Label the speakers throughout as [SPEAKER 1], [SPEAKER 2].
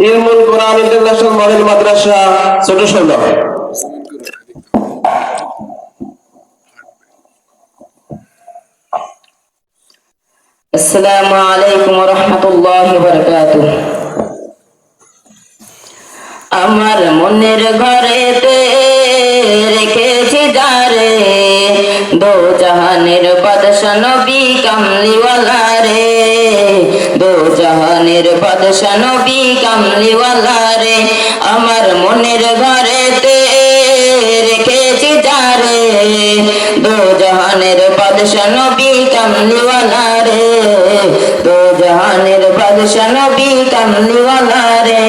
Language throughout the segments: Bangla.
[SPEAKER 1] ইলমুল কোরআন ইন্টারন্যাশনাল মডেল মাদ্রাসা ছোট সৌদা।
[SPEAKER 2] আসসালামু আলাইকুম ওয়া রাহমাতুল্লাহি ওয়া বারাকাতুহু। আমার মনের ঘরেতে রেখেছি যারে, দো জাহানের বাদশা নবী কামলিওয়ালা রে, দো জাহানের বাদশা নবী কামলিওয়ালা রে। আমার মনের ঘরেতে রেখেছি যারে, দো জাহানের বাদশা নবী কামলিওয়ালা রে, দো জাহানের বাদশা নবী কামলিওয়ালা রে।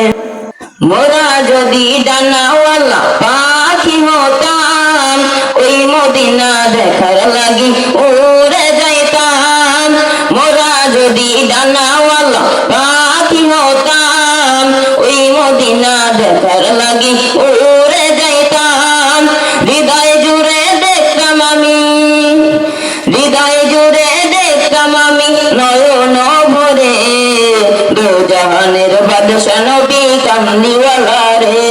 [SPEAKER 2] মোরা যদি ডানাওয়ালা পাখি হতাম, ওই মদিনা দেখার লাগি উড়ে যাইতাম। মোরা যদি ডানাওয়ালা পাখি হতাম, ওই মদিনা দেখার লাগি উড়ে যাইতাম। হৃদয় জুড়ে দেখতাম আমি, হৃদয় জুড়ে দেখতাম আমি নয়ন ভরে, দো জাহানের বাদশা নবী কামলিওয়ালা রে,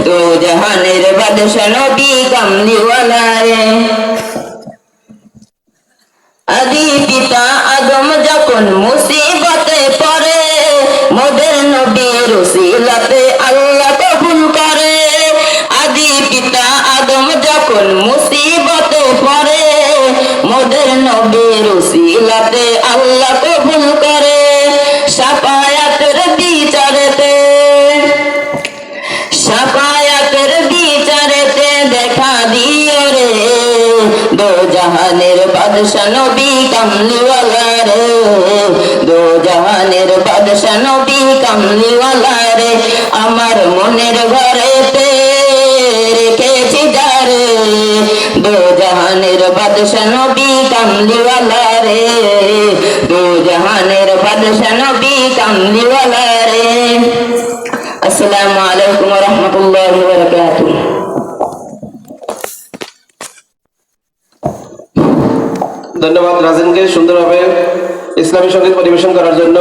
[SPEAKER 2] দো জাহানের বাদশা নবী কামলিওয়ালা রে। আদি পিতা আদম যখন মুসিবতে পড়ে, মোদের নবীর উসিলাতে আল্লাহ কবুল করে। আদি পিতা আদম যখন মুসিবতে পড়ে, মোদের নবীর উসিলাতে আল্লাহ কবুল করে। শাফায়াতের বিচারেতে, শাফায়াতের বিচারেতে দেখা দিও রে, দো জাহানের বাদশা নবী কামলিওয়ালা রে, দো জাহানের বাদশা নবী কামলিওয়ালা রে। আমার মনের ঘরেতে রেখেছি যারে, দো জাহানের বাদশা নবী কামলিওয়ালা রে, দো জাহানের বাদশা নবী কামলিওয়ালা রে। আসসালামু আলাইকুম ওয়া রাহমাতুল্লাহি ওয়া বারাকাতুহু।
[SPEAKER 1] ধন্যবাদ রাজেনকে সুন্দরভাবে ইসলামী সঙ্গীত পরিবেশন করার জন্য।